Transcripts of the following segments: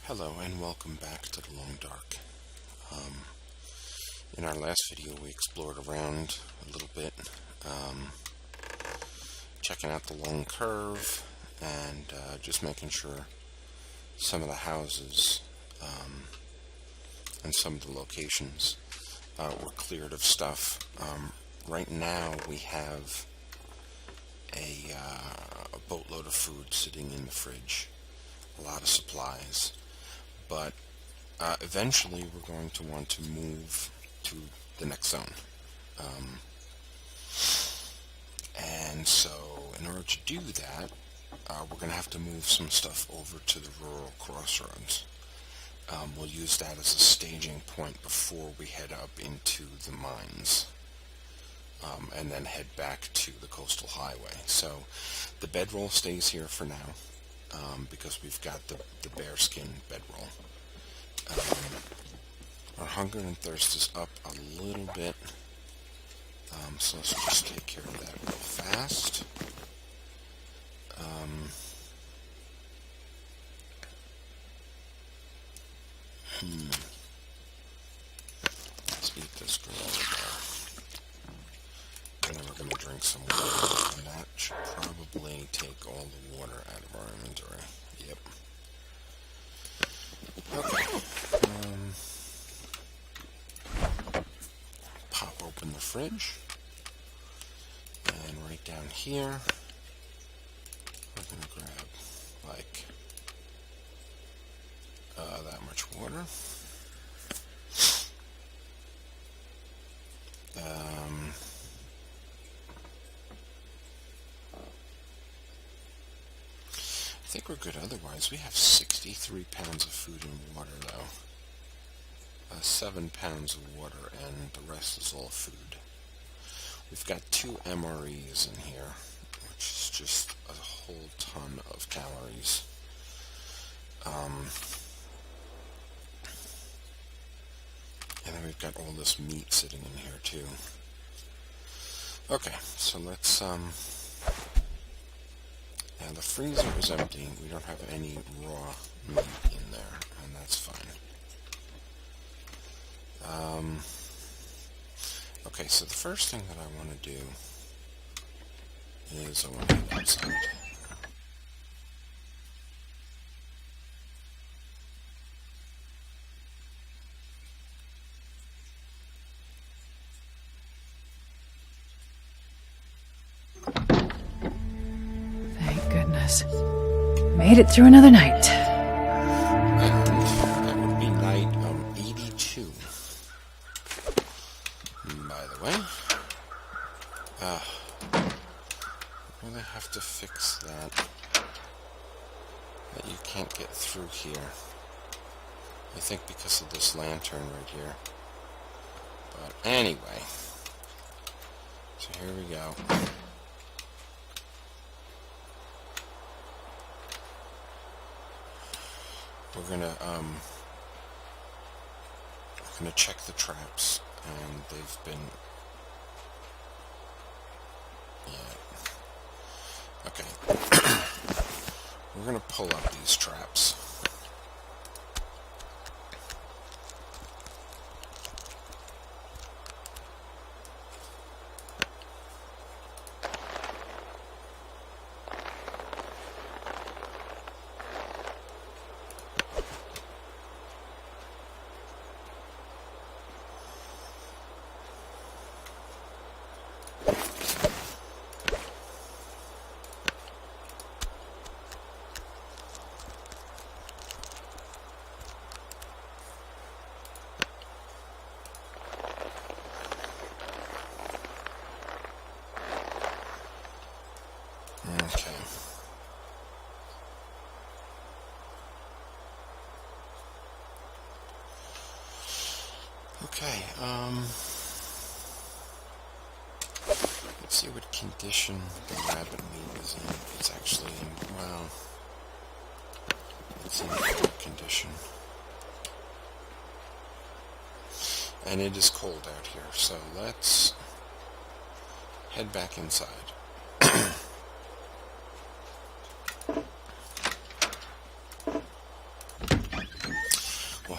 Hello and welcome back to the Long Dark. In our last video we explored around a little bit, checking out the long curve and just making sure some of the houses and some of the locations were cleared of stuff. Right now we have a boatload of food sitting in the fridge, a lot of supplies. But eventually we're going to want to move to the next zone. And so in order to do that, we're going to have to move some stuff over to the Rural Crossroads. We'll use that as a staging point before we head up into the mines. And then head back to the coastal highway. So the bedroll stays here for now. Because we've got the bearskin bedroll. Our hunger and thirst is up a little bit, so let's just take care of that real fast. Let's eat this granola bar. And then we're going to drink some water, and that should probably take all the water out of our inventory. Yep. Okay. Pop open the fridge, and right down here, we're going to grab like that much water. I think we're good otherwise. We have 63 pounds of food and water though. 7 pounds of water, and the rest is all food. We've got 2 MREs in here, which is just a whole ton of calories. And then we've got all this meat sitting in here too. Okay, so let's and the freezer is empty. We don't have any raw meat in there, and that's fine. Okay, so the first thing that I want to do is I want to head outside. Thank goodness. Made it through another night. That would be night 82. By the way, I'm going to have to fix that you can't get through here. I think because of this lantern right here. But anyway, so here we go. We're gonna check the traps, and they've been, okay. We're gonna pull up these traps. Okay. Okay, let's see what condition the rabbit meat is in. It's actually in, well, it's in good condition. And it is cold out here, so let's head back inside.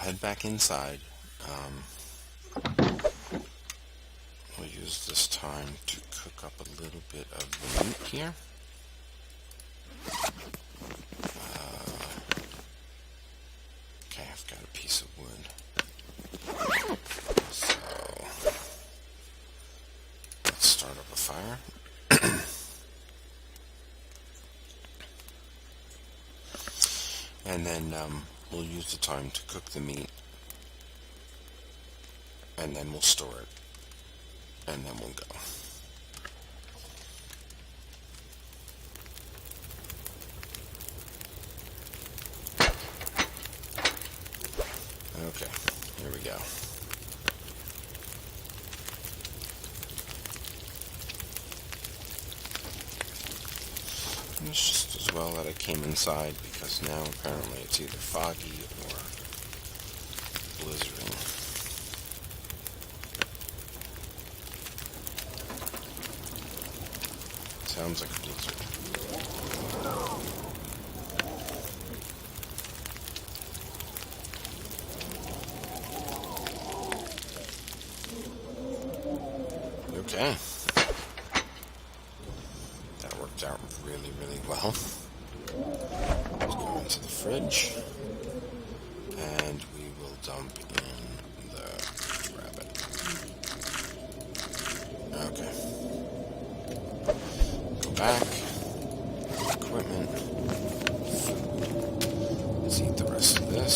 head back inside. We'll use this time to cook up a little bit of the meat here. Okay, I've got a piece of wood. So, let's start up a fire. And then we'll use the time to cook the meat. And then we'll store it. And then we'll go. Okay, here we go. And it's just as well that I came inside because now apparently it's either foggy or blizzarding. Sounds like a blizzard. Okay. That worked out really, really well. Let's go into the fridge. And we will dump in the rabbit. Okay. Go back. Equipment. Food. Let's eat the rest of this.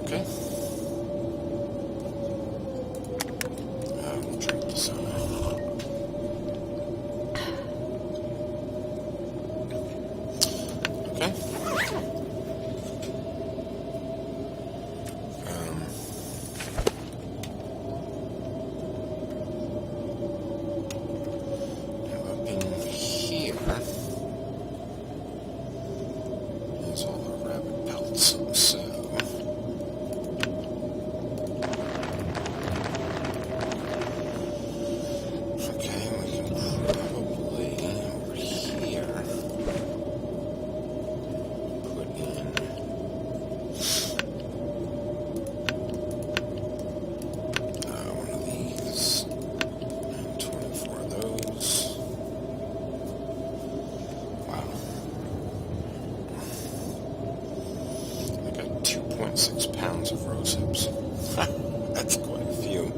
Okay. We'll drink the soda. Okay. Now up in here is all the rabbit pelts. So okay, we can probably over here put in one of these and 24 of those. Wow. I got 2.6 pounds of rose hips. That's quite a few.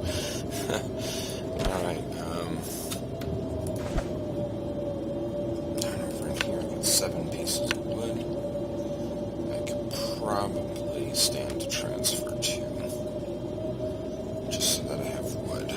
Alright, down over in here I got 7 pieces of wood. I could probably stand to transfer 2, just so that I have wood.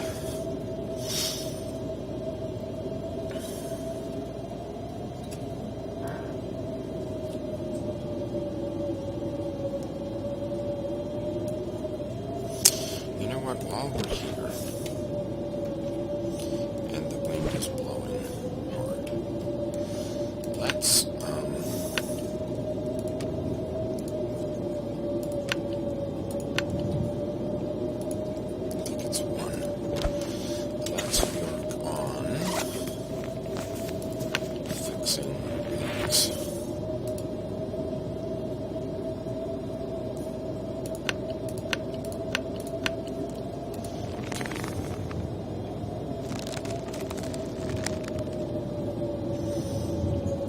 You know what, while we're here, and the wind is blowing hard, let's, I think it's 1. Let's work on fixing these.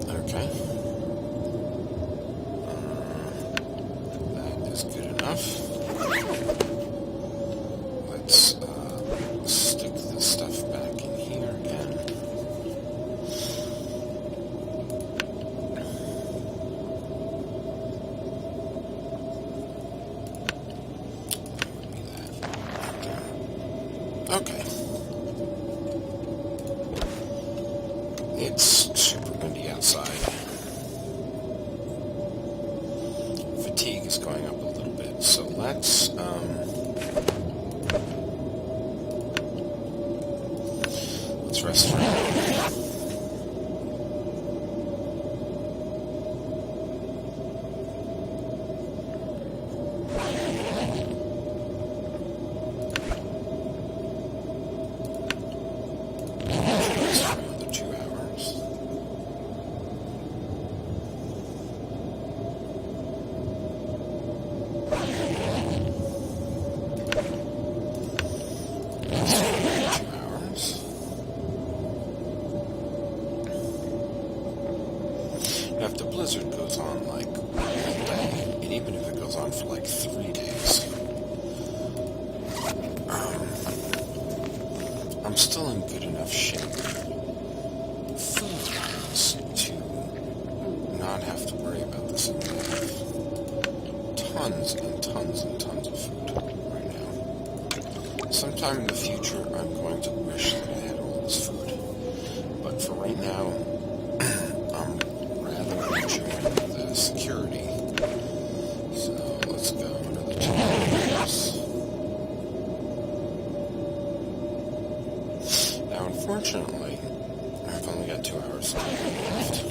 Okay. That is good enough. Let's stick this stuff back in here again. That would be that right there. Okay. It's super windy outside. Fatigue is going up a little bit, so let's rest for a minute. Rest for another 2 hours. If the blizzard goes on like all day, and even if it goes on for like 3 days, I'm still in good enough shape food-wise to not have to worry about this. I have tons and tons and tons of food right now. Sometime in the future, I'm going to wish that I had all this food. But for right now, I'm rather enjoying the security. So let's go to the tomatoes. Now, unfortunately, I've only got 2 hours left.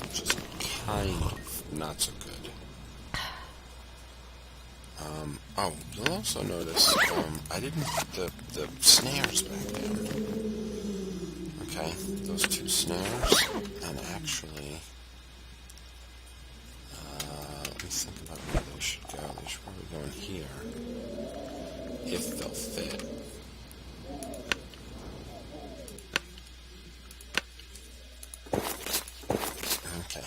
Which is kind of not so good. Oh, you'll also notice, I didn't put the snares back down. Okay, those 2 snares, and actually, let me think about where they should go. They should probably go in here, if they'll fit. Okay.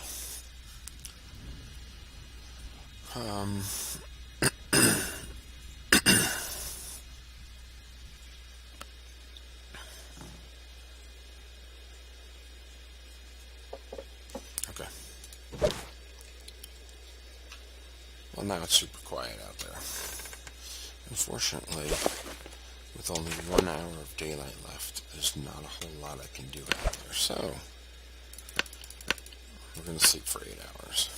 Okay. Well, now it's super quiet out there. Unfortunately, with only 1 hour of daylight left, there's not a whole lot I can do out there. So, we're going to sleep for 8 hours.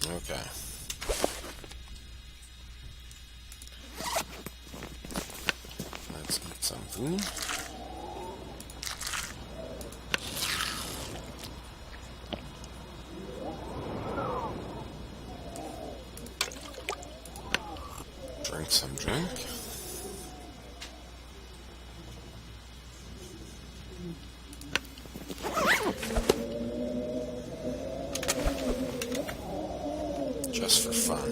Okay. Let's eat some food. Drink some drink. Just for fun.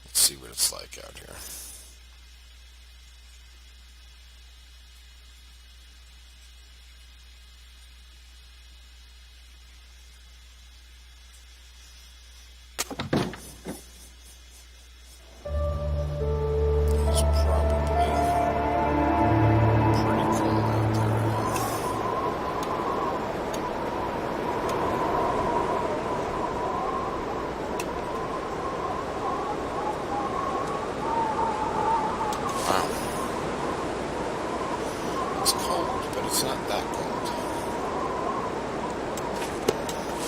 Let's see what it's like out here. It's probably pretty cold out there now. Wow. It's cold, but it's not that cold.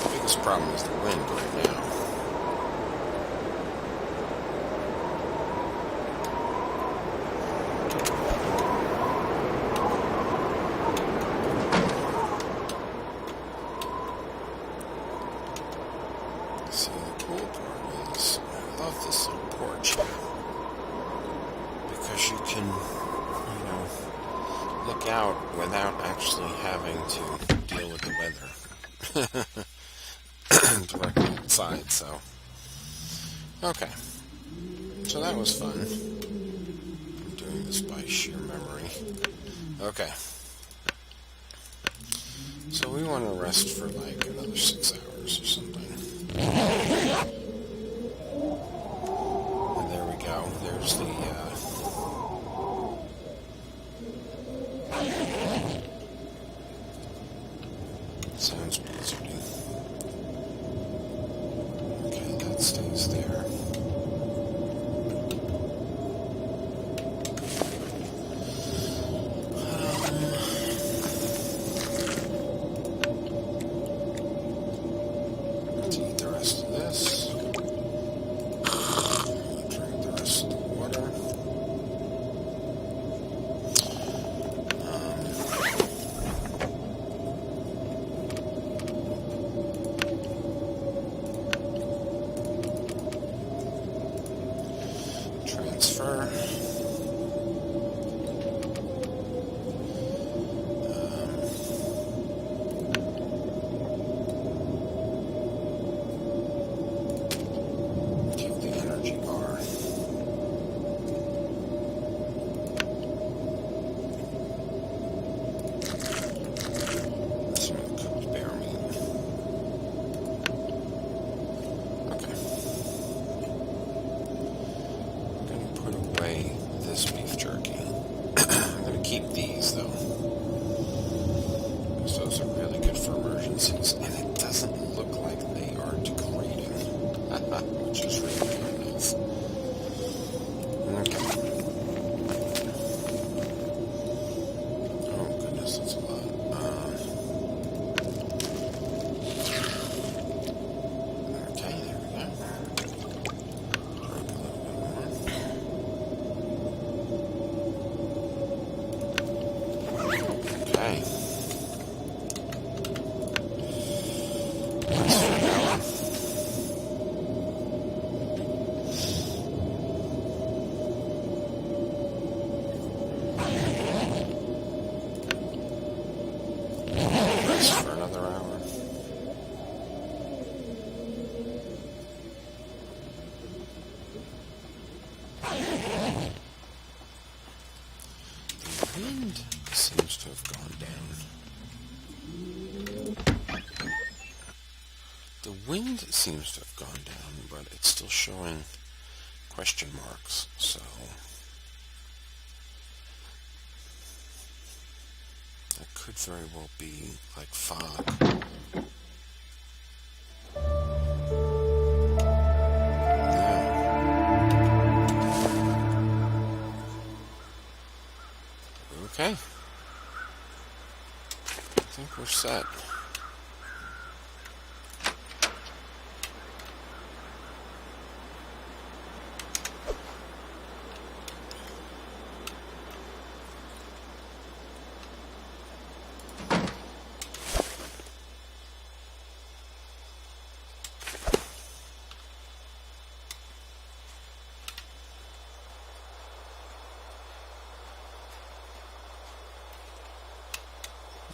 The biggest problem is the wind right now. See, the cool part is, I love this little porch here. Because you can, look out without actually having to deal with the weather. Directly outside, so. Okay. So that was fun. I'm doing this by sheer memory. Okay. So we want to rest for like another 6 hours or something. And there we go. There's the, sounds blizzardy. Okay, that stays there. Let's eat the rest of this. Drink the rest of the water. So those are really good for emergencies, and it doesn't look like they are degrading, which is really kind of okay. Oh goodness, that's a lot. Okay, there we go. Drink a little bit more. Okay. For another hour. The wind seems to have gone down. The wind seems to have gone down, but it's still showing question marks, so that could very well be like fog. Okay. I think we're set.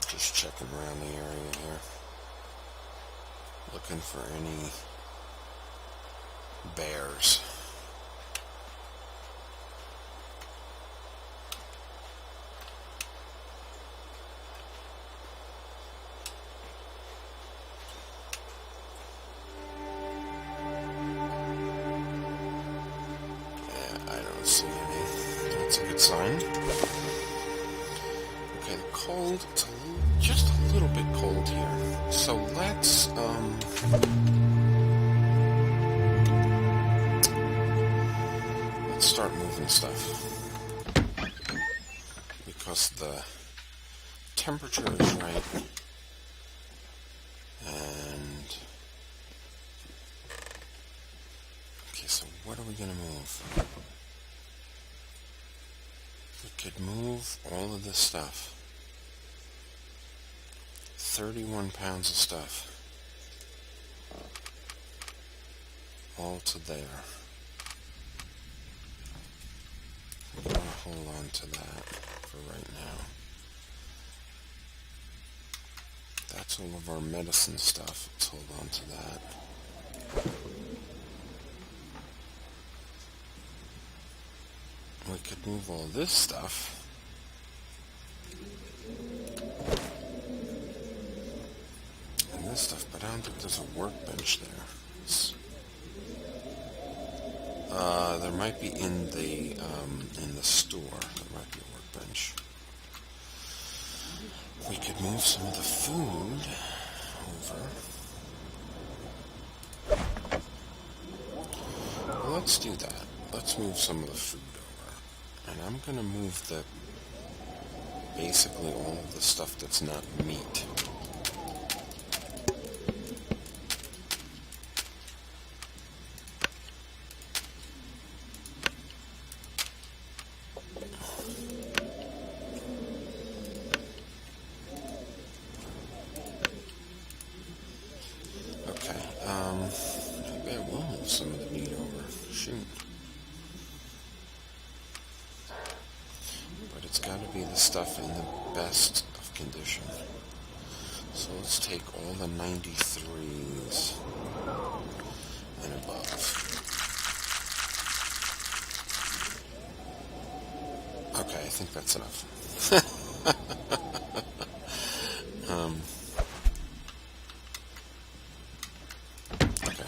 Just checking around the area here. Looking for any bears. Yeah, I don't see any. That's a good sign. Okay, the cold, it's just a little bit cold here. So let's start moving stuff. Because the temperature is right. And okay, so what are we gonna move? We could move all of this stuff. 31 pounds of stuff. All to there. We're going to hold on to that for right now. That's all of our medicine stuff. Let's hold on to that. We could move all this stuff. And this stuff, but I don't think there's a workbench there. There might be in the store. There might be a workbench. We could move some of the food over. Well, let's do that. Let's move some of the food over. And I'm going to move basically all of the stuff that's not meat. Maybe I will move some of the meat over. Shoot. But it's got to be the stuff in the best of condition. So let's take all the 93s and above. Okay, I think that's enough. Okay.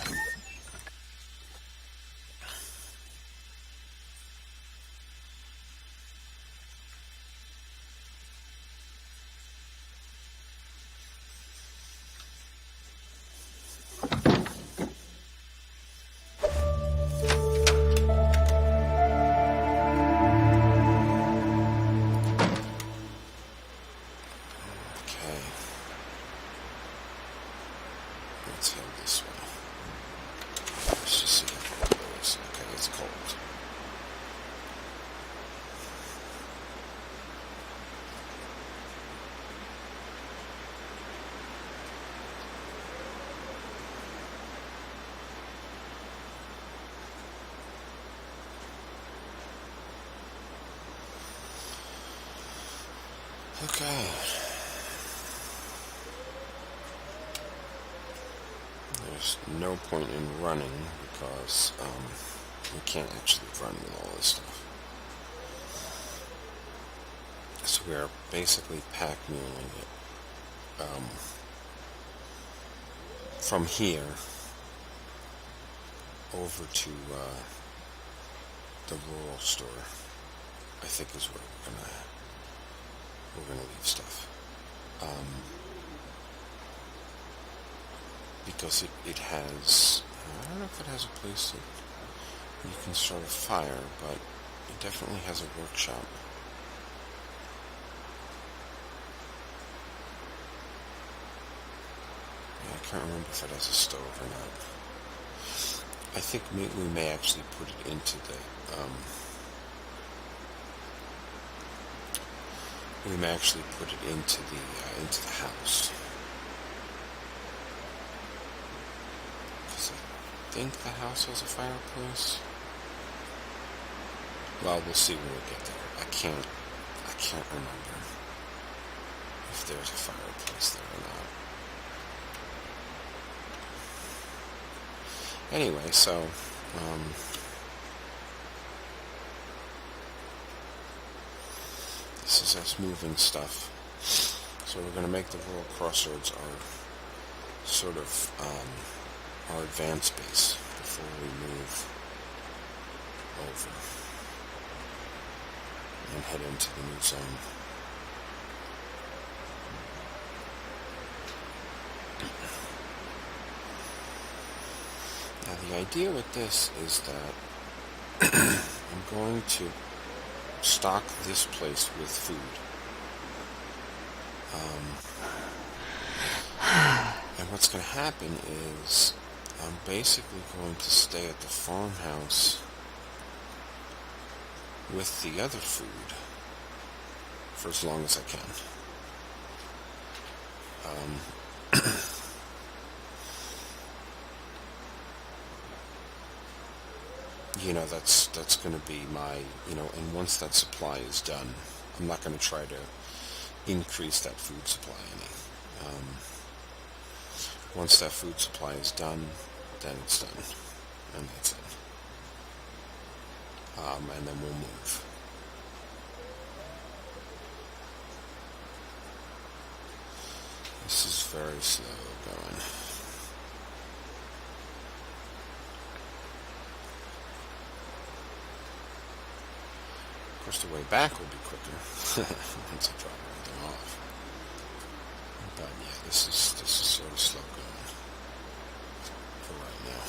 Let's head this way. Let's just see how it goes. Okay, it's cold. Okay. There's no point in running because we can't actually run with all this stuff. So we are basically pack muling it from here over to the rural store. I think is where we're gonna leave stuff. Because it has, I don't know if it has a place that you can start a fire, but it definitely has a workshop. Yeah, I can't remember if it has a stove or not. I think we may actually put it into the, into the house. I think the house has a fireplace. Well, we'll see when we get there. I can't remember if there's a fireplace there or not. Anyway, so this is us moving stuff. So we're going to make the Rural Crossroads our sort of our advance base before we move over and head into the new zone. Now the idea with this is that I'm going to stock this place with food. And what's going to happen is I'm basically going to stay at the farmhouse with the other food for as long as I can. That's going to be my, and once that supply is done, I'm not going to try to increase that food supply any. Once that food supply is done, then it's done, and that's it. And then we'll move. This is very slow going. Of course, the way back will be quicker once I drop everything off. But yeah, this is sort of slow going for right now.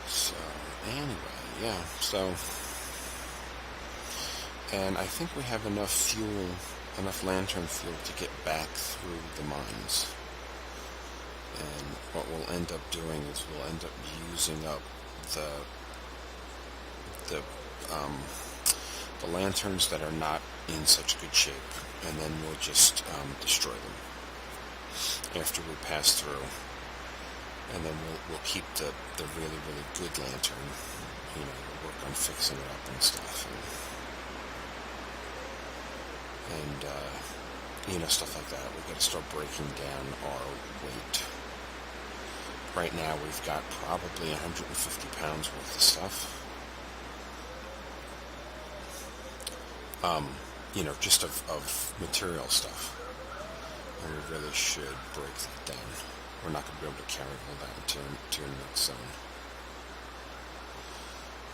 So anyway, yeah. So. And I think we have enough fuel, enough lantern fuel to get back through the mines. And what we'll end up doing is we'll end up using up the lanterns that are not in such good shape, and then we'll just destroy them after we pass through. And then we'll keep the really, really good lantern. We'll work on fixing it up and stuff. And stuff like that. We've got to start breaking down our weight. Right now, we've got probably 150 pounds worth of stuff. Just of material stuff. And we really should break that down. We're not going to be able to carry all that into the next zone.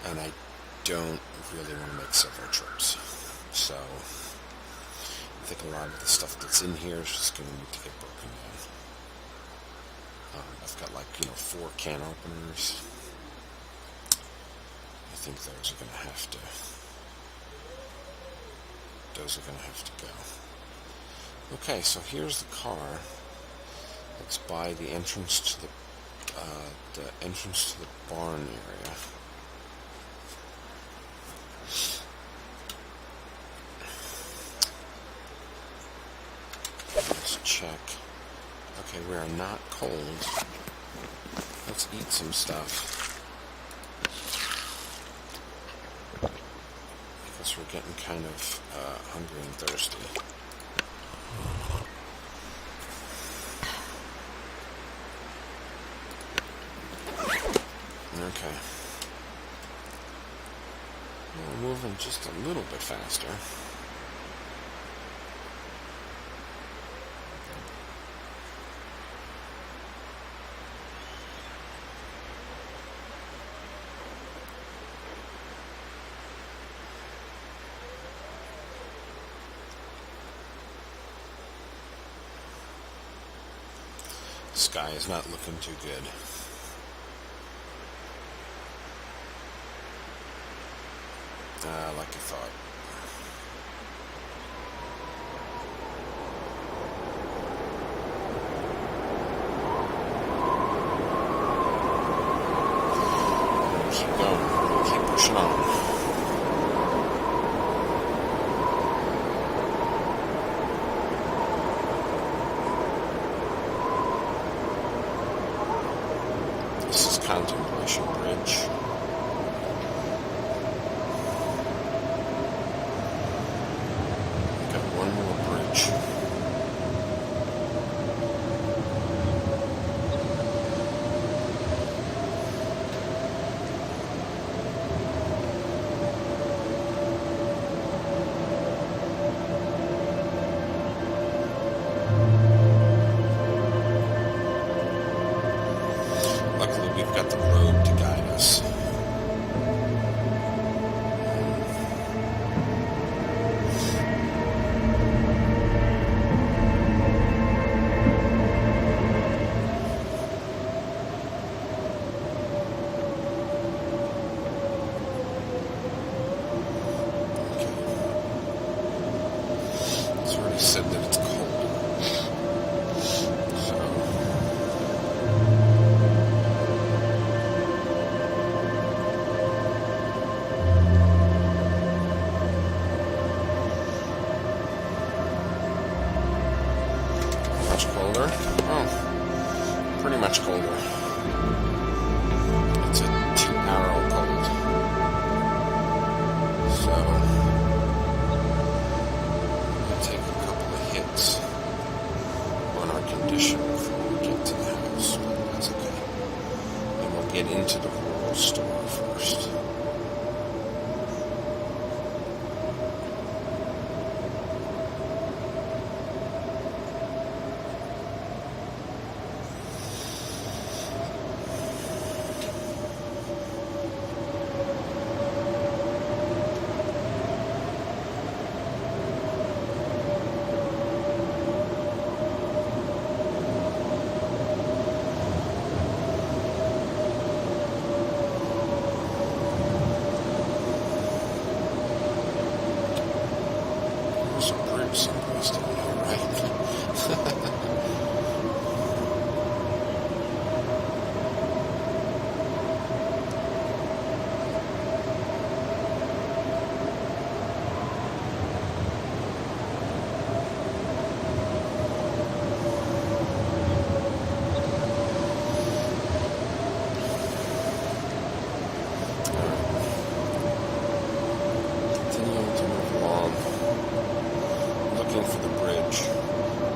And I don't really want to make several trips. So think a lot of the stuff that's in here is just going to need to get broken down. I've got 4 can openers. I think those are going to have to go. Okay, so here's the car. It's by the entrance to the barn area. Let's check. Okay, we are not cold. Let's eat some stuff. Because we're getting kind of hungry and thirsty. Okay. We're moving just a little bit faster. Sky is not looking too good. Like I thought. Keep going. Keep pushing on. This is Contemplation Bridge. Got one more bridge. Luckily, we've got the road to guide us. It's already said that it's cold. So, much colder? Oh, pretty much colder. It's a 2-arrow cold. So, we'll take a couple of hits on our condition before we get to the house, but that's okay. And we'll get into the rural store first. There's a bridge someplace down here, right? Continuing to move along, looking for the bridge,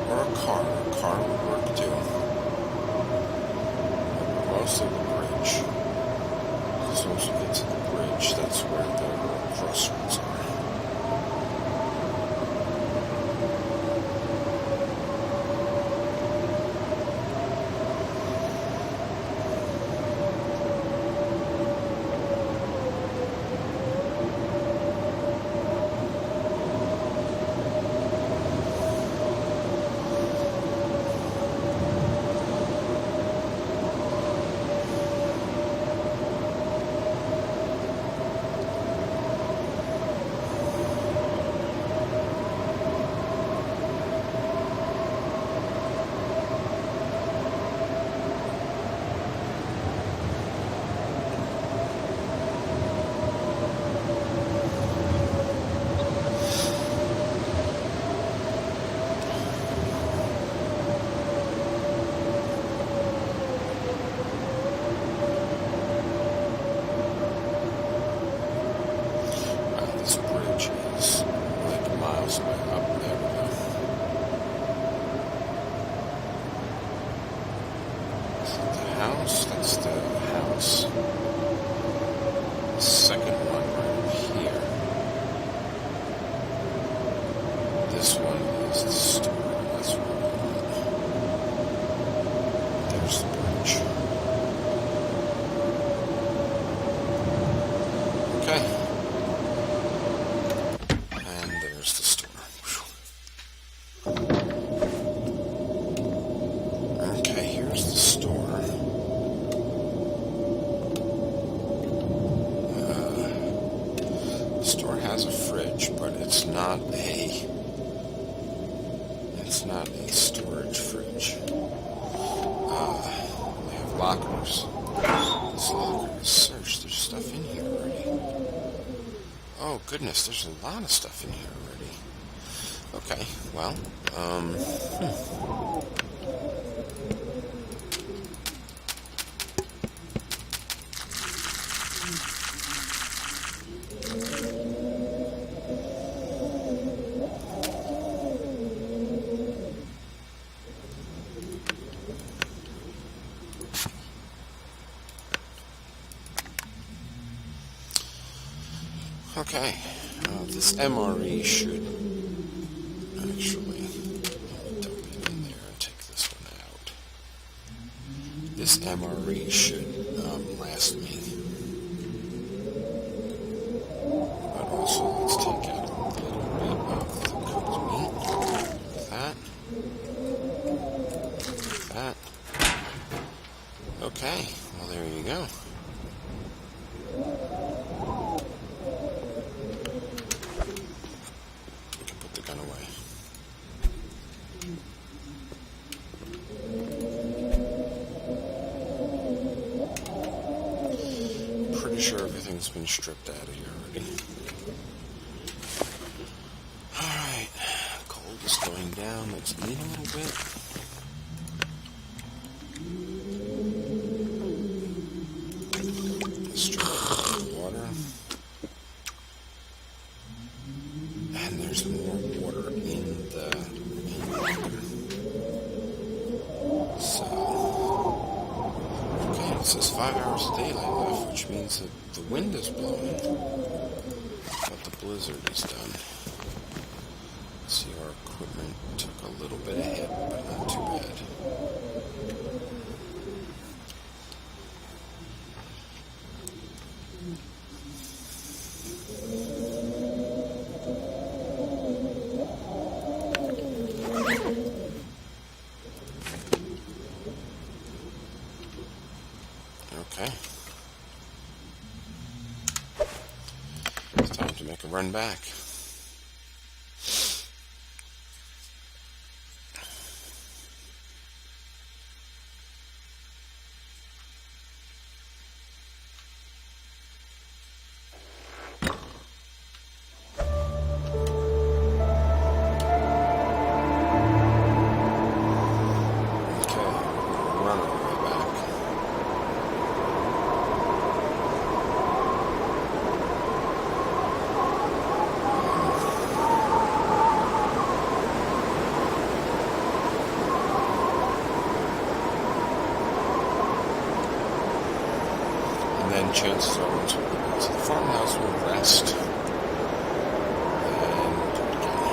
or a car. A car would work too. But mostly the bridge. Because once we get to the bridge, that's where the Rural Crossroads are. house. That's the house. The second one right up here. This one is the store. That's what we want. There's the bridge. Okay. And there's the store. Okay, here's the store. The store has a fridge, but it's not a storage fridge. They have lockers. This locker is searched. There's stuff in here already. Oh goodness, there's a lot of stuff in here already. Okay, well, okay, this MRE should actually, dump it in there and take this one out. This MRE should last me. But also, let's take out a little bit of the cooked meat. Like that. Like that. Okay, well there you go. Gun away. Pretty sure everything's been stripped out of here already. Alright, cold is going down. Let's eat a little bit. Let's drink a little water. And there's more water in the water. So, okay, it says 5 hours of daylight left, which means that the wind is blowing, but the blizzard is done. See, our equipment took a little bit of hit, but not too bad. Okay. It's time to make a run back. Then chances are once we get back to the farmhouse, we'll rest and do it again.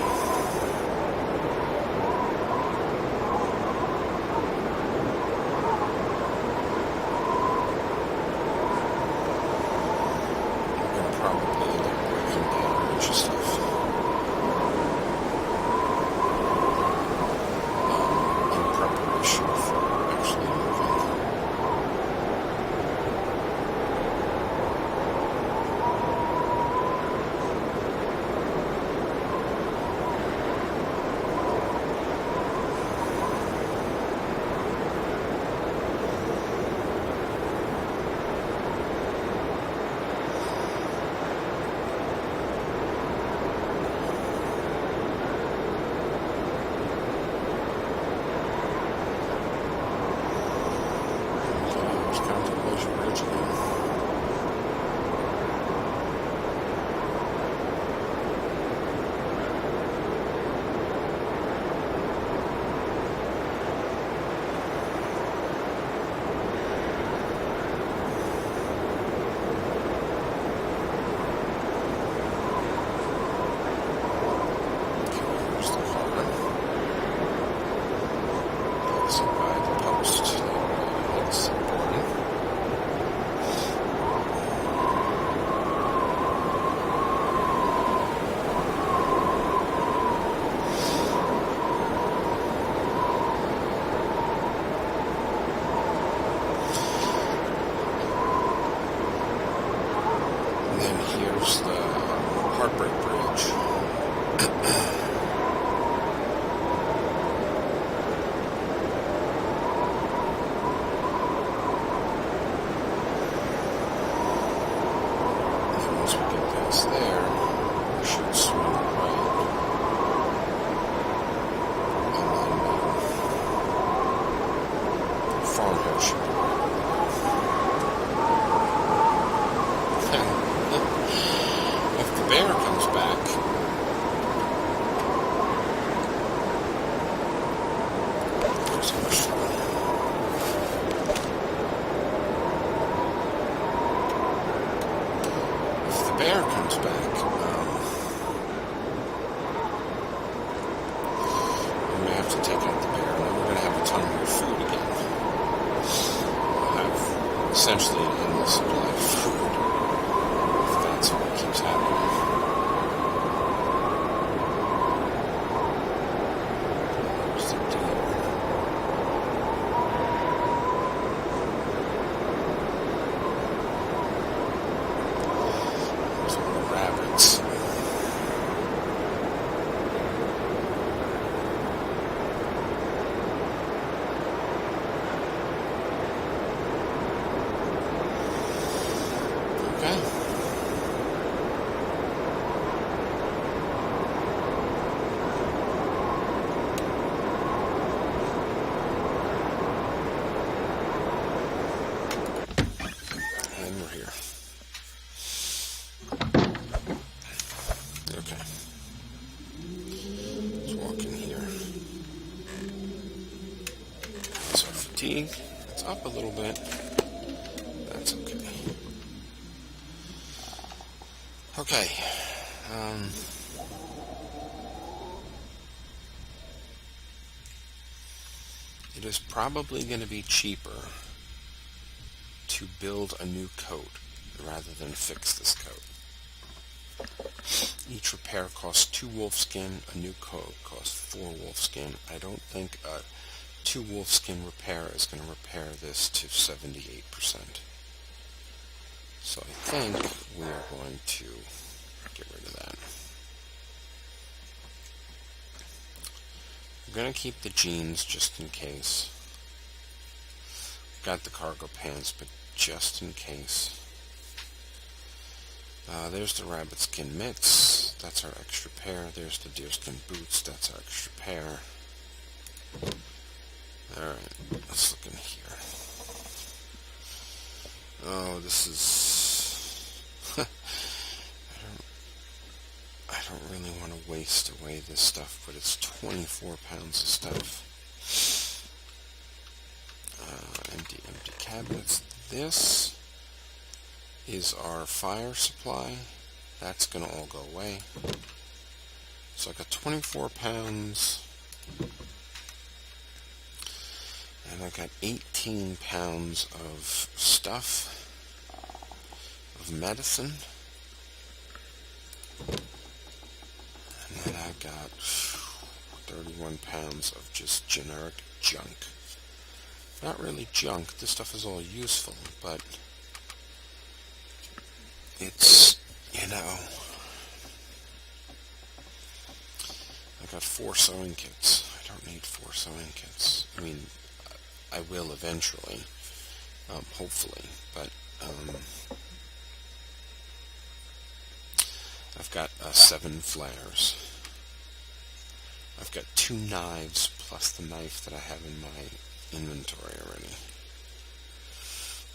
We're going to probably end up breaking down a bunch of stuff. In preparation for actually moving. cornhole shoot. If the bear comes back, there's a mushroom. If the bear comes back, we may have to take out the bear, and then we're going to have a ton more food again. We'll have essentially an endless supply of food if that's what keeps happening. There's the deer. There's all the rabbits. Okay. And we're here. Okay. Let's walk in here. So fatigue, it's up a little bit. That's okay. Okay. It is probably going to be cheaper to build a new coat rather than fix this coat. Each repair costs 2 wolfskin, a new coat costs 4 wolfskin. I don't think a 2 wolfskin repair is going to repair this to 78%. So I think we are going to get rid of that. I'm going to keep the jeans just in case. Got the cargo pants, but just in case. There's the rabbit skin mitts. That's our extra pair. There's the deerskin boots. That's our extra pair. Alright, let's look in here. Oh, this is... I don't really want to waste away this stuff, but it's 24 pounds of stuff. Empty cabinets. This is our fire supply. That's going to all go away. So I got 24 pounds. And I got 18 pounds of stuff, of medicine. And then I got 31 pounds of just generic junk. Not really junk, this stuff is all useful, but it's, you know, I got 4 sewing kits. I don't need 4 sewing kits. I mean, I will eventually, hopefully, but I've got 7 flares. I've got 2 knives plus the knife that I have in my inventory already.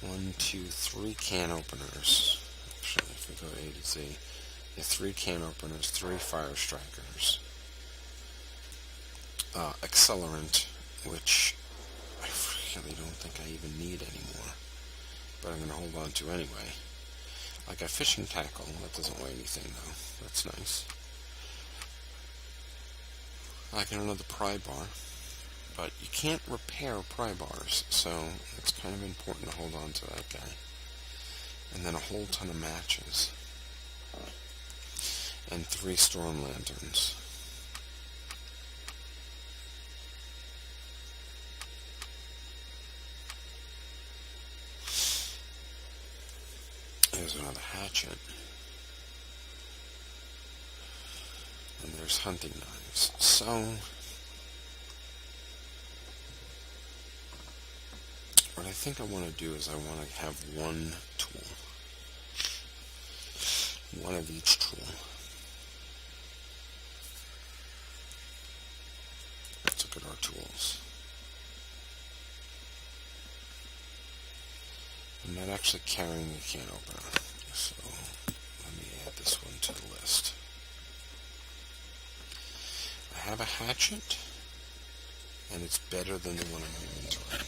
1, 2, 3 can openers. Actually, if we go A to Z, yeah, 3 can openers, 3 fire strikers, accelerant, which I really don't think I even need anymore, but I'm going to hold on to anyway. I got fishing tackle. That doesn't weigh anything though. That's nice. I got another pry bar. But you can't repair pry bars, so it's kind of important to hold on to that guy. And then a whole ton of matches. And 3 storm lanterns. There's another hatchet. And there's hunting knives. So what I think I want to do is I want to have 1 tool. 1 of each tool. Let's look at our tools. I'm not actually carrying the can opener, so let me add this one to the list. I have a hatchet, and it's better than the one in my inventory,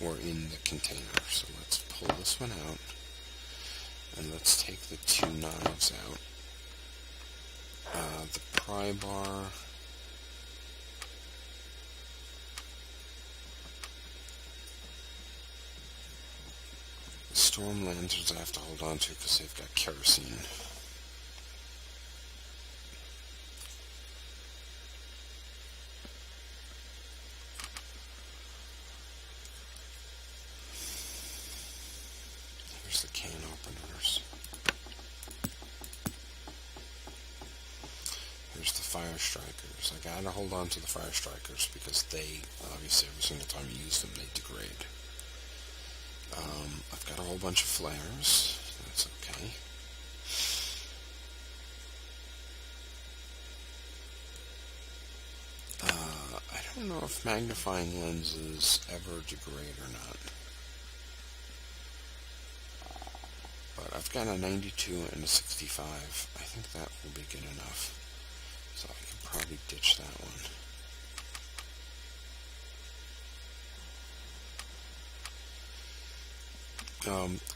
or in the container. So let's pull this one out, and let's take the two knives out. The pry bar, the storm lanterns I have to hold on to because they've got kerosene. Here's the can openers. Here's the fire strikers. I gotta hold on to the fire strikers because they, obviously, every single time you use them, they degrade. I've got a whole bunch of flares. That's okay. I don't know if magnifying lenses ever degrade or not. But I've got a 92 and a 65. I think that will be good enough. So I can probably ditch that one.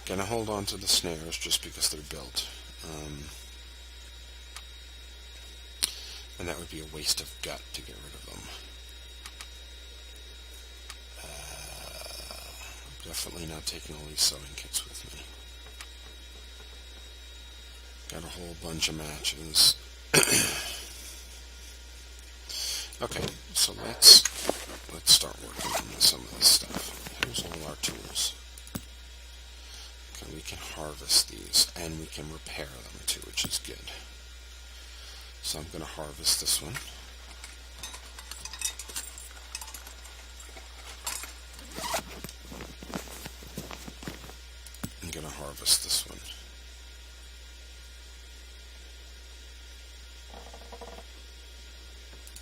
Gonna hold on to the snares just because they're built. And that would be a waste of gut to get rid of them. I'm definitely not taking all these sewing kits with me. Got a whole bunch of matches. Okay, so let's start working on some of this stuff. Here's all our tools. Okay, we can harvest these, and we can repair them too, which is good. So I'm going to harvest this one. I'm going to harvest this one.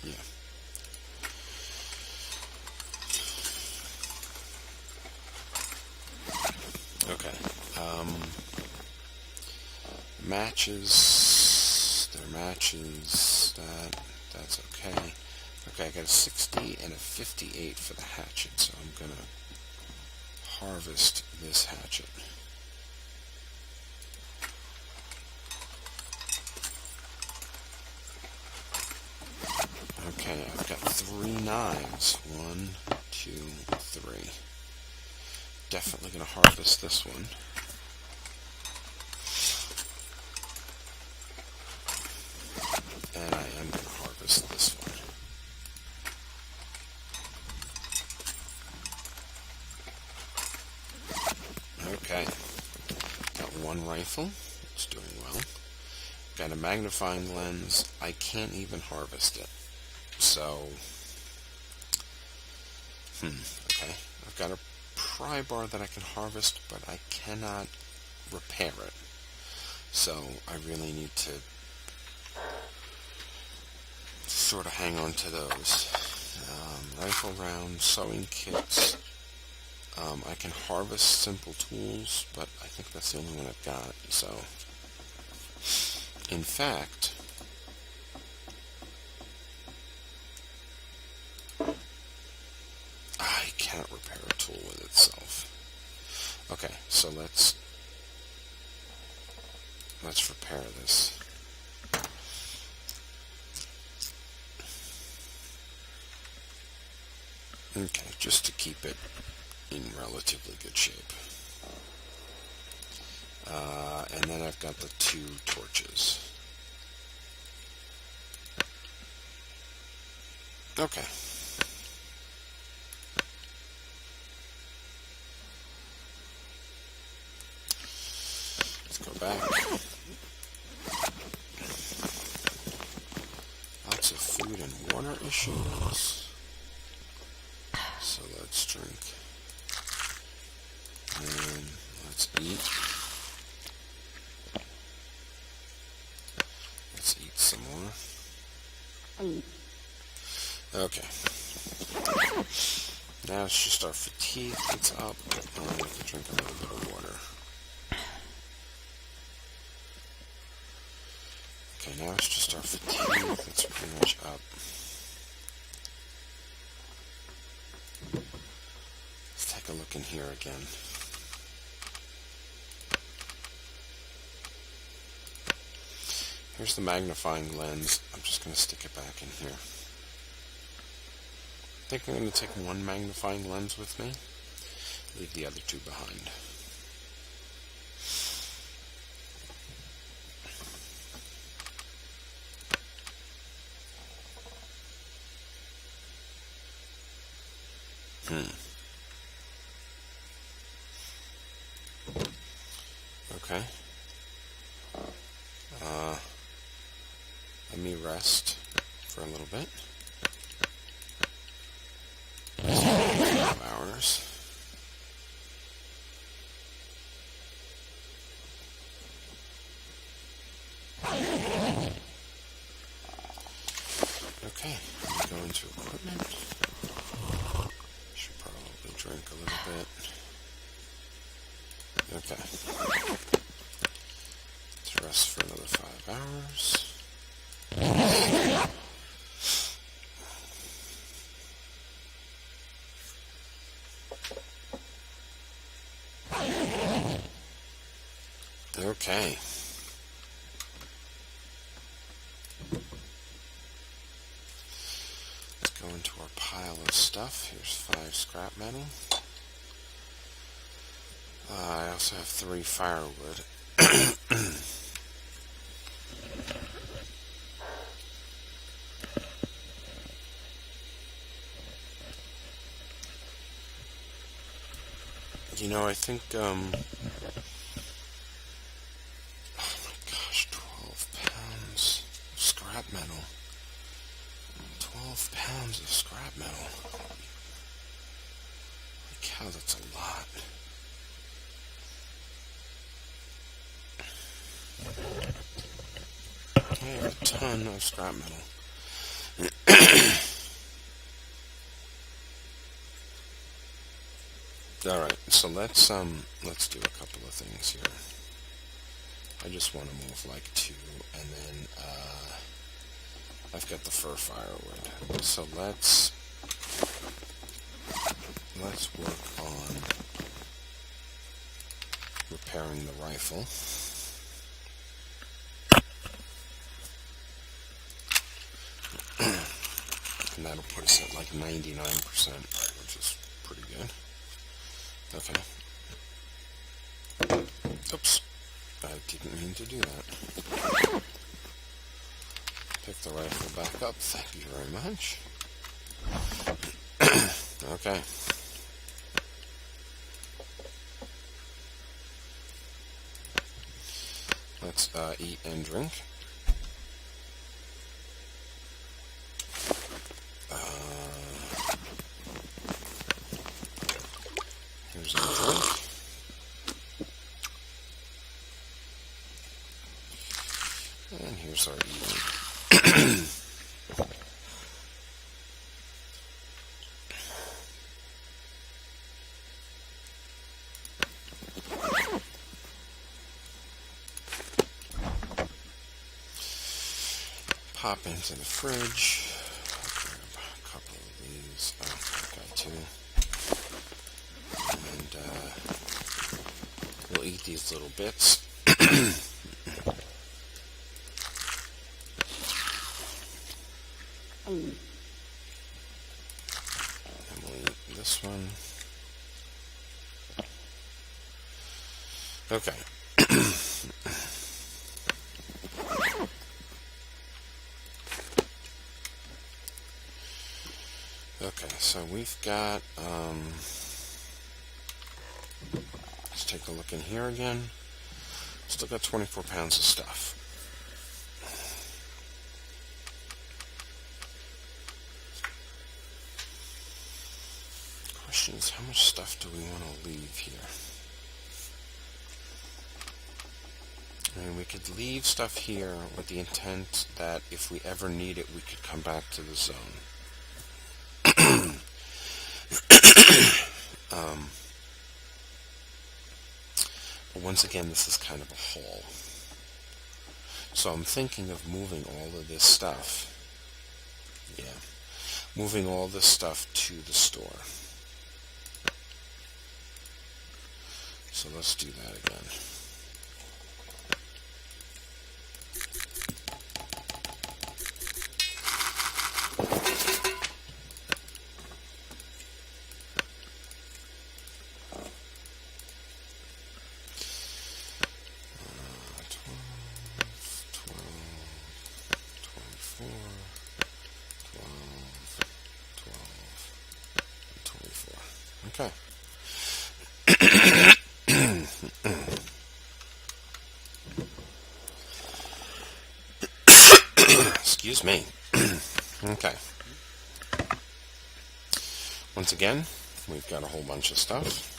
Yeah. Okay. Matches. They're matches. That's okay. Okay, I got a 60 and a 58 for the hatchet, so I'm gonna harvest this hatchet. Okay, I've got 3 knives. 1, 2, 3. Definitely going to harvest this one. And I am going to harvest this one. Okay. Got 1 rifle. It's doing well. Got a magnifying lens. I can't even harvest it. So, okay. I've got a pry bar that I can harvest, but I cannot repair it. So I really need to sort of hang on to those. Rifle rounds, sewing kits. I can harvest simple tools, but I think that's the only one I've got. So, in fact, I can't repair a tool with itself. Okay, so let's repair this. Okay, just to keep it in relatively good shape. And then I've got the 2 torches. Okay. Let's go back. Lots of food and water issues. So let's drink. And let's eat. Let's eat some more. Okay. Now it's just our fatigue that's up. I'm going to have to drink a little bit of water. Okay, now it's just our fatigue that's pretty much up. Let's take a look in here again. Here's the magnifying lens. I'm just going to stick it back in here. I think I'm going to take one magnifying lens with me. Leave the other two behind. Okay. Let me rest for a little bit. 5 hours. Okay, let's go into equipment. Should probably drink a little bit. Okay. Let's rest for another 5 hours. Okay. Let's go into our pile of stuff. Here's 5 scrap metal. I also have 3 firewood. You know, I think, oh my gosh, 12 pounds of scrap metal. 12 pounds of scrap metal. Holy cow, that's a lot. I have a ton of scrap metal. Alright, so let's do a couple of things here. I just want to move like 2, and then I've got the fir firewood. So let's work on repairing the rifle. And that'll put us at like 99%, which is pretty good. Okay. Oops. I didn't mean to do that. Pick the rifle back up. Thank you very much. Okay. Let's eat and drink. Here's our drink. And here's our eating. Pop into the fridge. I'll grab a couple of these. Oh, I've got 2. And we'll eat these little bits. And we'll eat this one. Okay. Okay, so we've got, let's take a look in here again. Still got 24 pounds of stuff. Question is, how much stuff do we want to leave here? I mean, we could leave stuff here with the intent that if we ever need it, we could come back to the zone. But once again, this is kind of a haul. So I'm thinking of moving all of this stuff. Yeah. Moving all this stuff to the store. So let's do that again. Okay. Excuse me. Okay. Once again, we've got a whole bunch of stuff.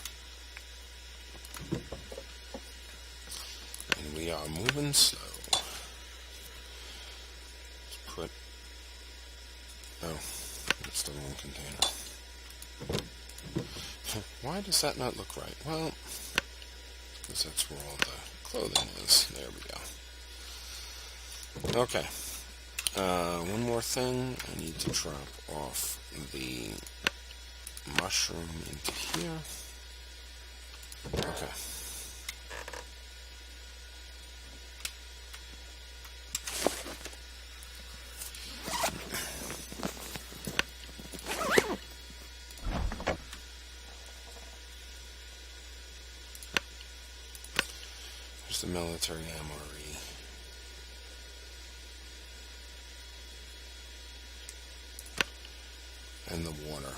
And we are moving slow. Let's put... Oh, it's the wrong container. Why does that not look right? Well, because that's where all the clothing is. There we go. Okay. One more thing. I need to drop off the mushroom into here. Okay. There's the military MRE. And the water.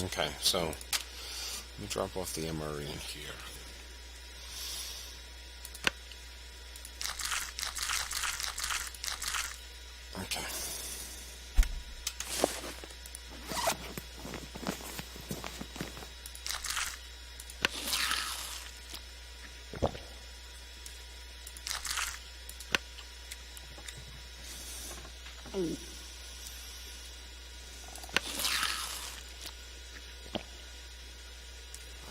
Okay, so let me drop off the MRE in here. Okay.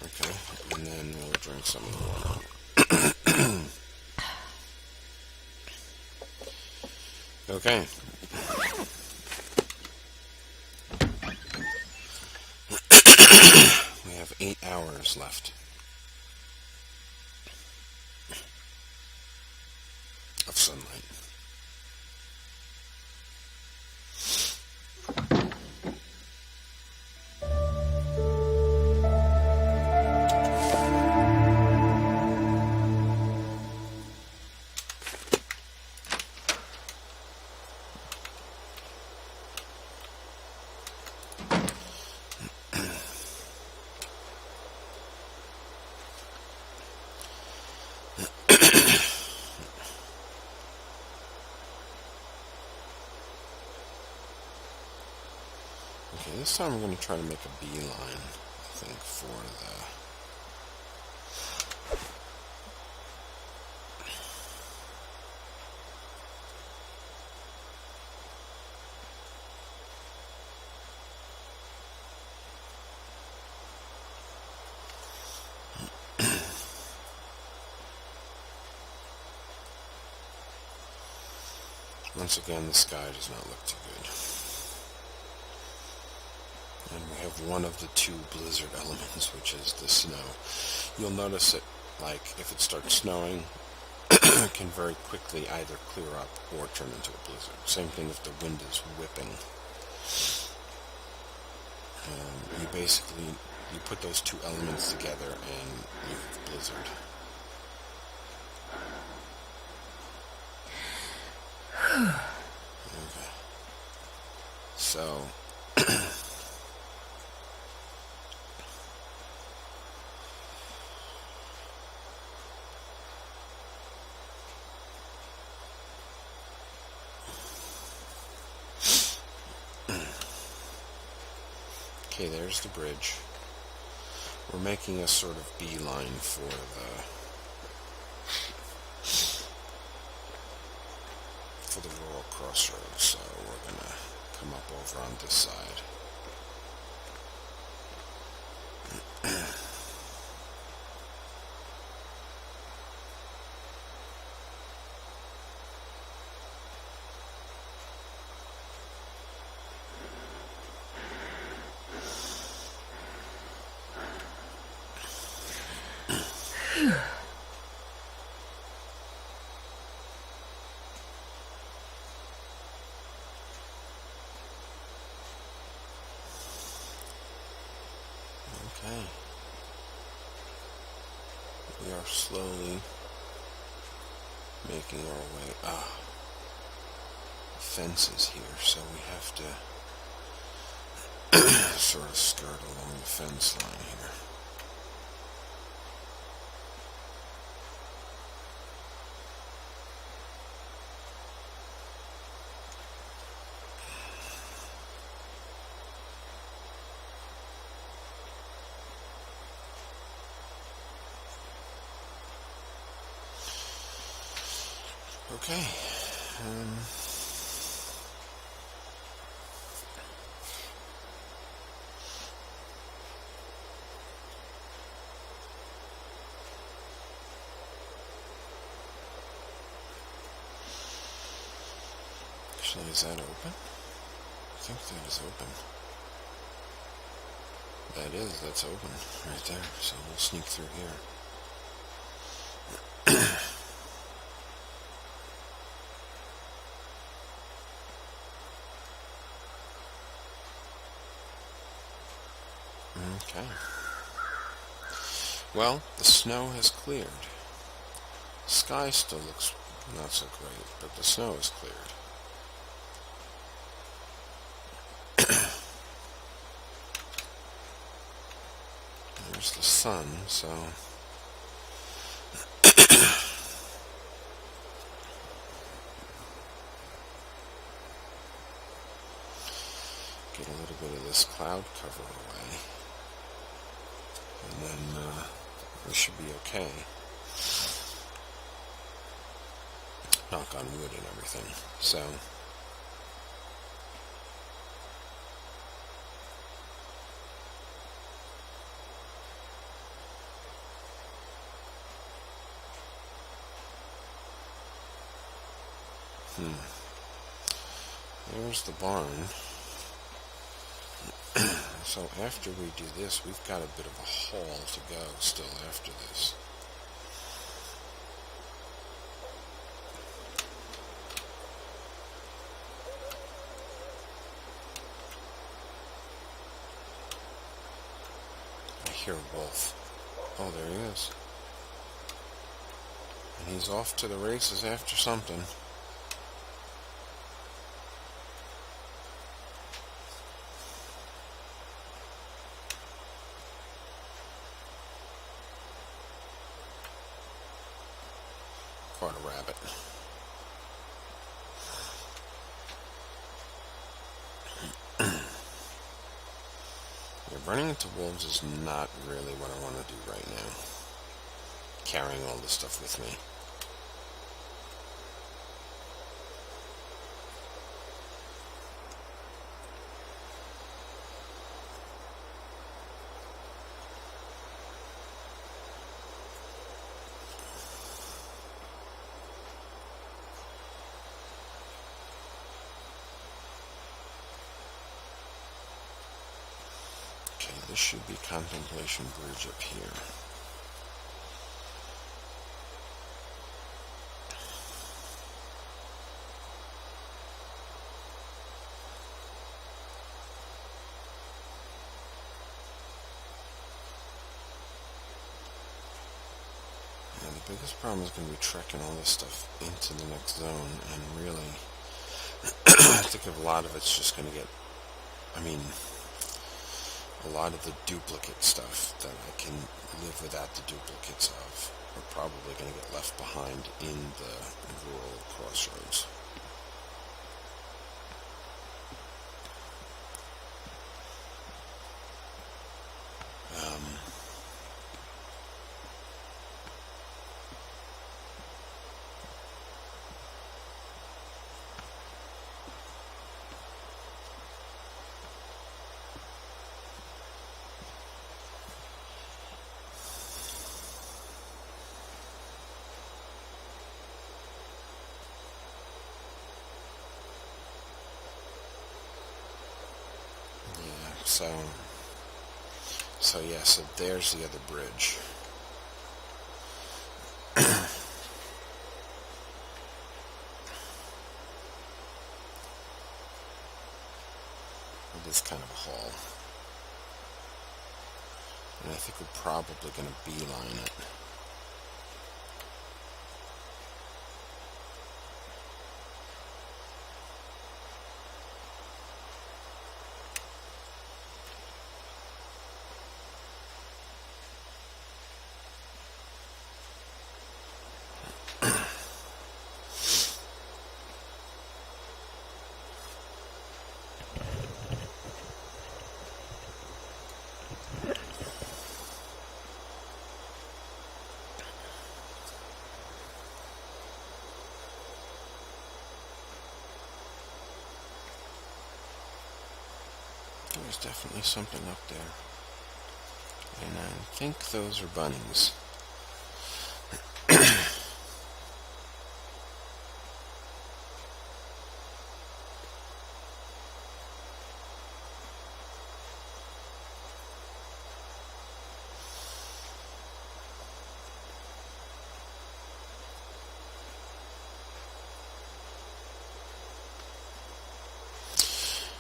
Okay, and then we'll drink some of the water. Okay. We have 8 hours left of sunlight. Okay, this time I'm going to try to make a beeline, I think, for once again, the sky does not look too good. And we have one of the 2 blizzard elements, which is the snow. You'll notice that, like, if it starts snowing, it can very quickly either clear up or turn into a blizzard. Same thing if the wind is whipping. You basically, you put those 2 elements together and you have a blizzard. Okay. So... Okay, there's the bridge. We're making a sort of beeline for the Rural Crossroads, so we're gonna come up over on this side. Okay. We are slowly making our way. Fences here, so we have to sort of skirt along the fence line here. Okay. Actually, is that open? I think that is open. That's open right there. So we'll sneak through here. Okay. Well, the snow has cleared. The sky still looks not so great, but the snow has cleared. There's the sun, so get a little bit of this cloud cover away, and then we should be okay. Knock on wood and everything. So there's the barn. So after we do this, we've got a bit of a haul to go still after this. I hear a wolf. Oh, there he is. And he's off to the races after something. Quite a rabbit. Yeah, running into wolves is not really what I want to do right now. Carrying all this stuff with me. Okay, this should be Contemplation Bridge up here. And the biggest problem is going to be trekking all this stuff into the next zone, and really, I think a lot of it's just going to get, a lot of the duplicate stuff that I can live without the duplicates of are probably going to get left behind in the Rural Crossroads. So there's the other bridge. It is kind of a haul. And I think we're probably going to beeline it. There's definitely something up there. And I think those are bunnies.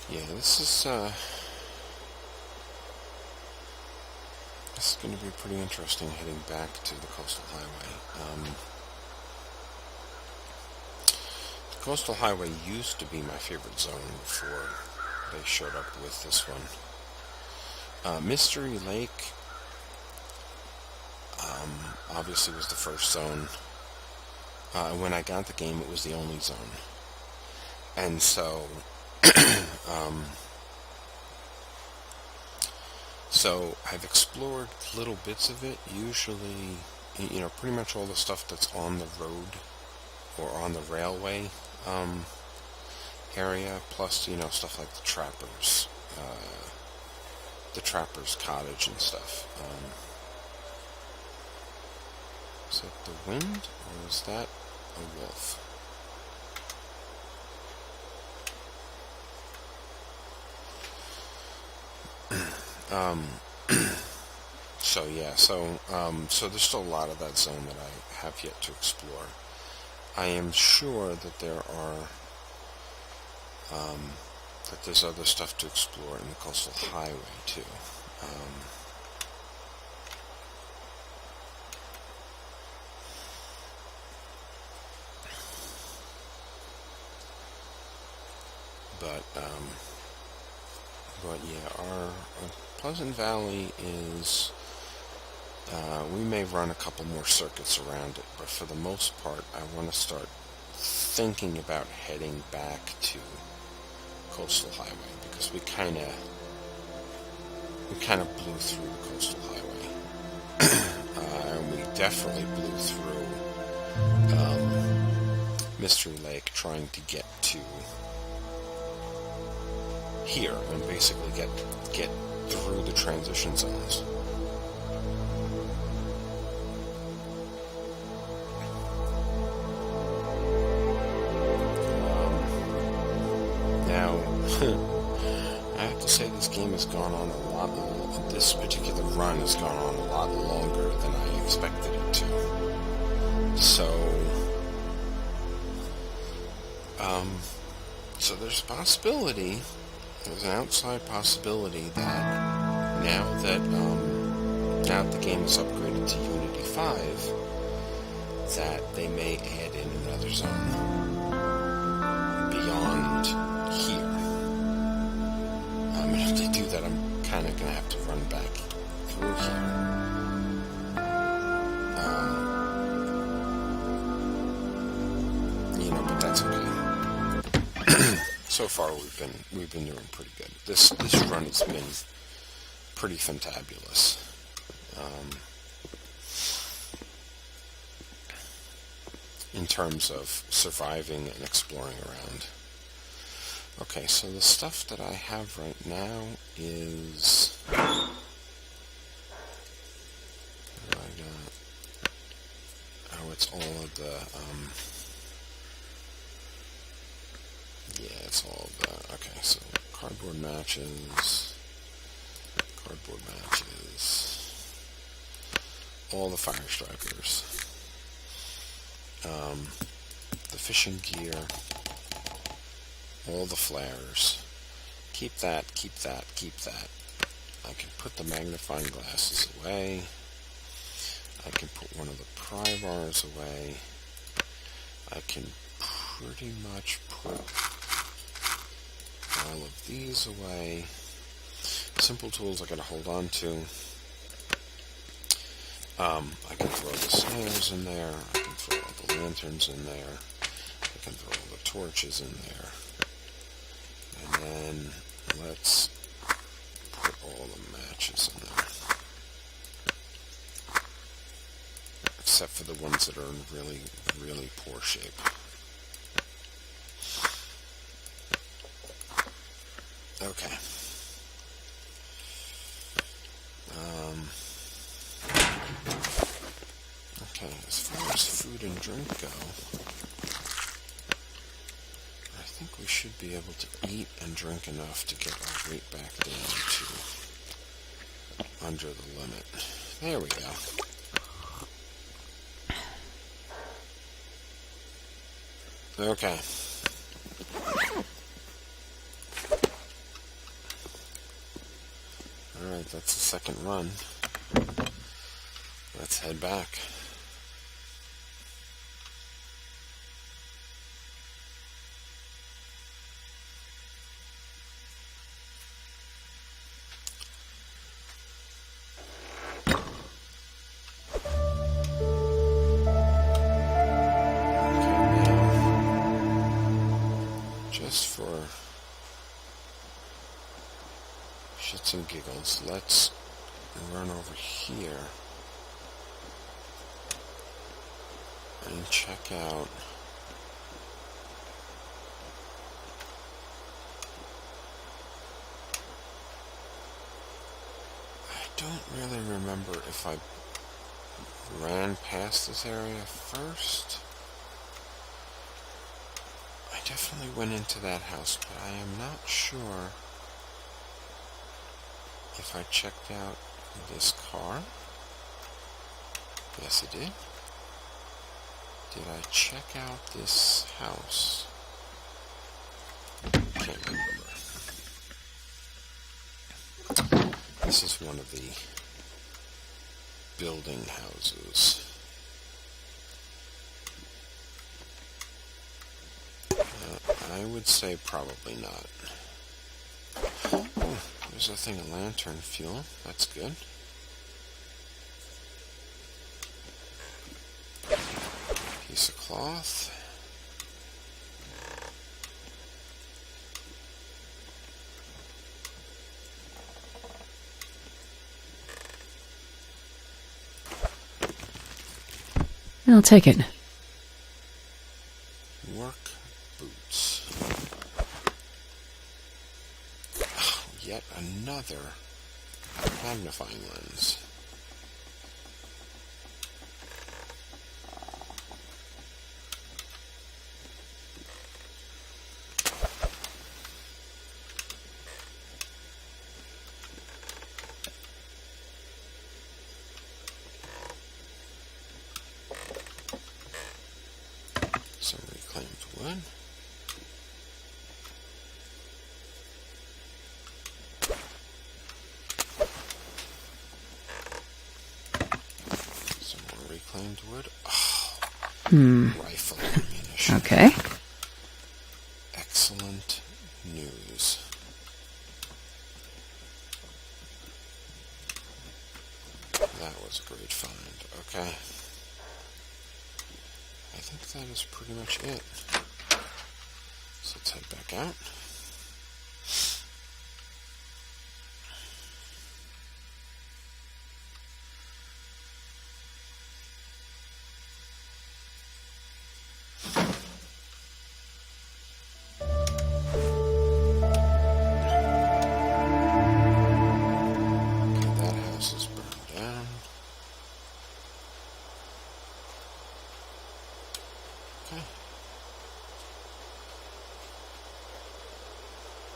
Yeah, this is going to be pretty interesting heading back to the coastal highway. The coastal highway used to be my favorite zone before they showed up with this one. Mystery Lake obviously was the first zone. When I got the game, it was the only zone. And so so I've explored little bits of it, usually, pretty much all the stuff that's on the road or on the railway area, plus, stuff like the trapper's cottage and stuff. Is that the wind, or is that a wolf? So there's still a lot of that zone that I have yet to explore. I am sure that there's other stuff to explore in the coastal highway too. But yeah, our Pleasant Valley is, we may run a couple more circuits around it, but for the most part, I want to start thinking about heading back to Coastal Highway, because we kind of blew through the Coastal Highway. We definitely blew through Mystery Lake trying to get to here and basically get through the transition zones. Now, I have to say this game has gone on a lot. This particular run has gone on a lot longer than I expected it to. So there's a possibility. There's an outside possibility that now that the game is upgraded to Unity 5, that they may add in another zone beyond here. If they do that, I'm kind of going to have to run back through here. But that's okay. So far, we've been doing pretty good. This run has been pretty fantabulous. In terms of surviving and exploring around. Okay, so the stuff that I have right now is... What do I got? Oh, it's all of the... it's all of the... Okay, so cardboard matches, all the fire strikers, the fishing gear, all the flares. Keep that. I can put the magnifying glasses away. I can put one of the pry bars away. I can pretty much put all of these away. Simple tools I gotta hold on to. I can throw the snares in there. I can throw all the lanterns in there. I can throw all the torches in there. And then let's put all the matches in there. Except for the ones that are in really, really poor shape. Okay. Okay, as far as food and drink go, I think we should be able to eat and drink enough to get our weight back down to under the limit. There we go. Okay. Alright, that's the second run. Let's head back. Just for shits and giggles, let's run over here and check out I don't really remember if I ran past this area first. I definitely went into that house, but I am not sure if I checked out this car. Yes, I did. Did I check out this house? Can't remember. This is one of the building houses. I would say probably not. Oh, there's a thing of lantern fuel. That's good. Piece of cloth. I'll take it. Work boots. Oh, yet another magnifying lens. Some reclaimed wood. Some more reclaimed wood. Oh, rifle ammunition. Okay. Excellent news. That was a great find. Okay. I think that is pretty much it. So let's head back out. Okay, that house is burned down. Okay.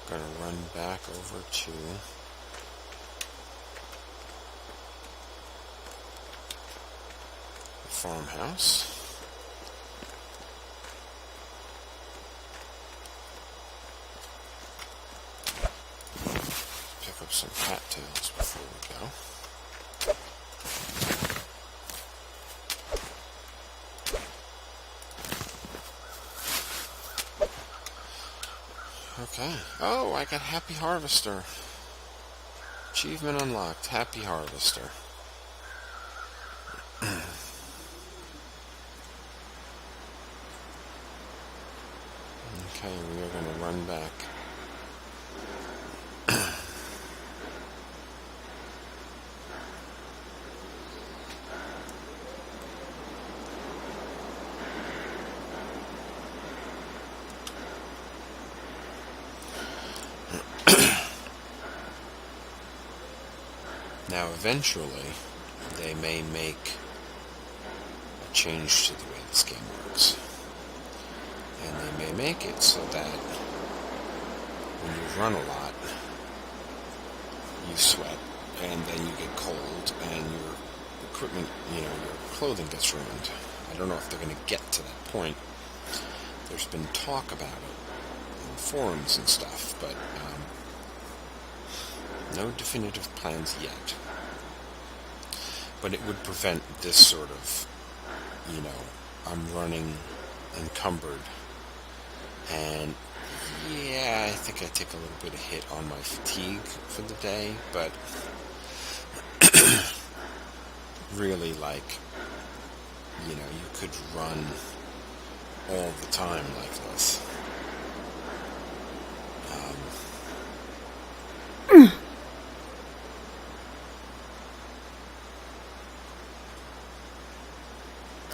Gonna run back over to the farmhouse. Pick up some cattails before we go. Okay. Oh, I got Happy Harvester. Achievement unlocked. Happy Harvester. Okay, we are going to run back. Now, eventually, they may make a change to the way this game works. And they may make it so that when you run a lot, you sweat, and then you get cold, and your equipment, your clothing gets ruined. I don't know if they're going to get to that point. There's been talk about it in forums and stuff, but no definitive plans yet. But it would prevent this sort of, I'm running encumbered, and yeah, I think I take a little bit of hit on my fatigue for the day, but really, you could run all the time like this.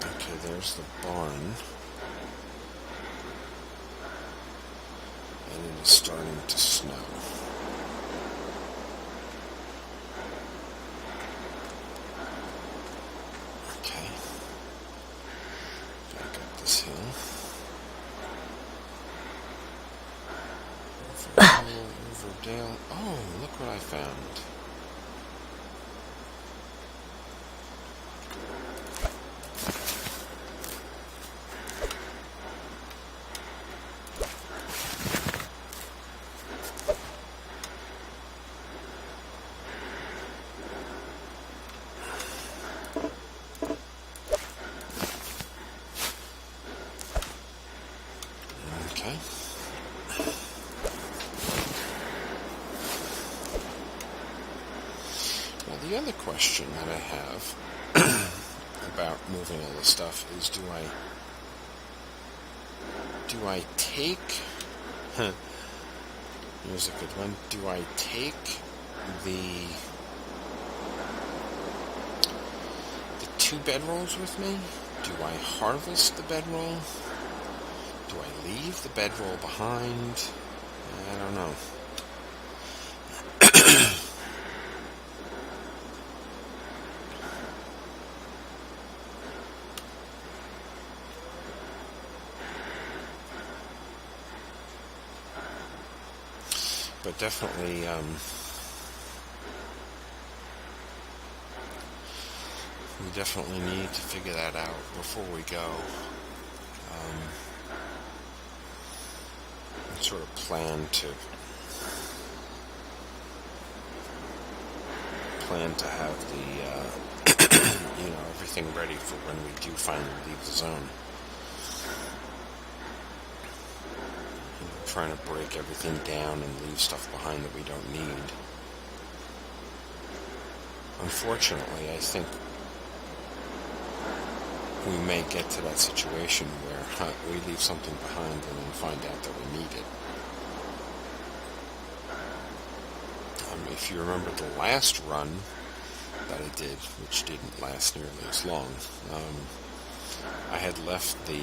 Okay, there's the barn. And it is starting to snow. Okay. Back up this hill. Over Dale. Oh, look what I found. Okay. Now the other question that I have about moving all this stuff is, do I take here's a good one. Do I take the 2 bedrolls with me? Do I harvest the bedroll? Do I leave the bedroll behind? I don't know. But definitely, we definitely need to figure that out before we go. Sort of plan to have the everything ready for when we do finally leave the zone. Trying to break everything down and leave stuff behind that we don't need. Unfortunately, I think we may get to that situation where we leave something behind and then find out that we need it. If you remember the last run that I did, which didn't last nearly as long, I had left the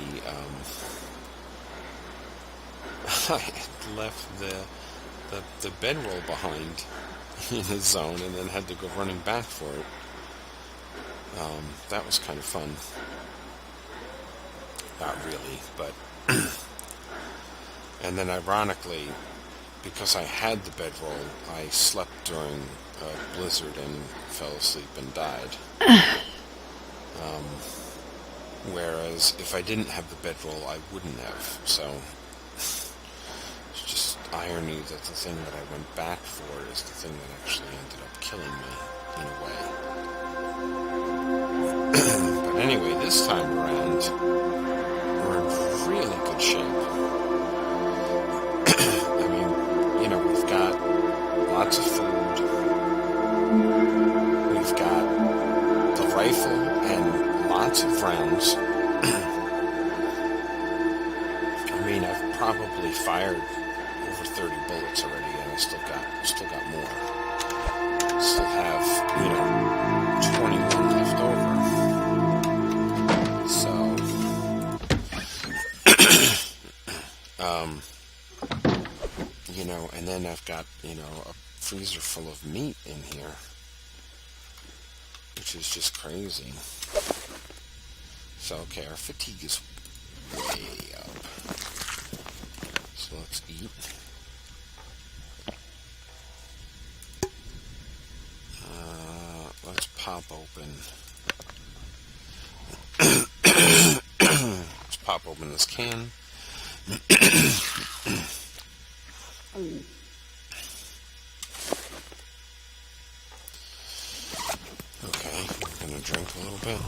bedroll behind in the zone and then had to go running back for it. That was kind of fun. Not really, but and then ironically, because I had the bedroll, I slept during a blizzard and fell asleep and died. Whereas if I didn't have the bedroll, I wouldn't have. So it's just irony that the thing that I went back for is the thing that actually ended up killing me, in a way. But anyway, this time around, we're in really good shape. I mean, we've got lots of food. We've got the rifle and lots of rounds. I mean, I've probably fired over 30 bullets already, and I still got more. Still have, 21 left over. So, and then I've got, a freezer full of meat in here, which is just crazy. So, okay, our fatigue is way up. So let's eat. Let's pop open. Let's pop open this can. Okay, we're gonna drink a little bit.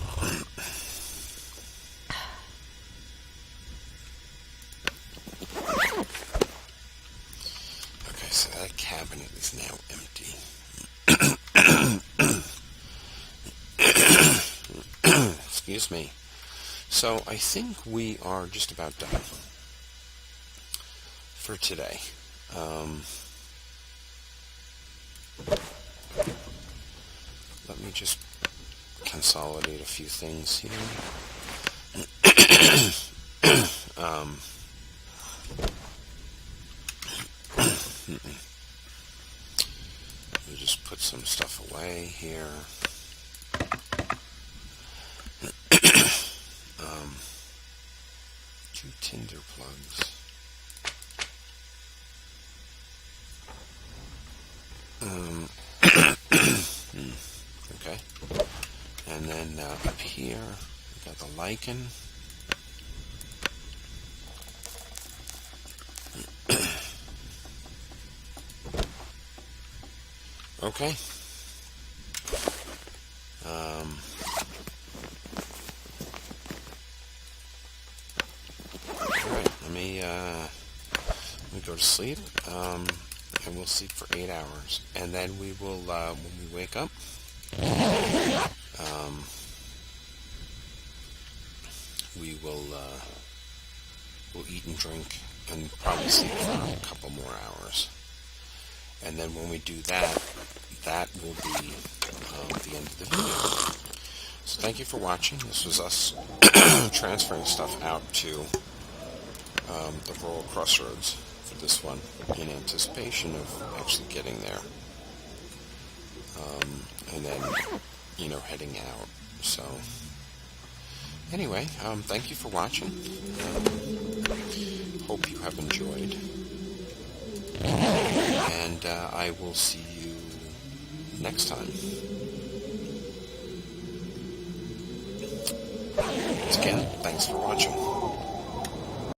Okay, so that cabinet is now empty. Excuse me. So I think we are just about done for today. Let me just consolidate a few things here. We'll just put some stuff away here. Two tinder plugs. Okay. And then up here, we got the lichen. Okay. Alright, let me go to sleep, and we'll sleep for 8 hours, and then we will, when we wake up, we'll eat and drink, and probably sleep for a couple more hours. And then when we do that, that will be the end of the video. So thank you for watching. This was us transferring stuff out to the Rural Crossroads for this one, in anticipation of actually getting there. And then, heading out. So, anyway, thank you for watching. Hope you have enjoyed. And I will see you next time. Once again, thanks for watching.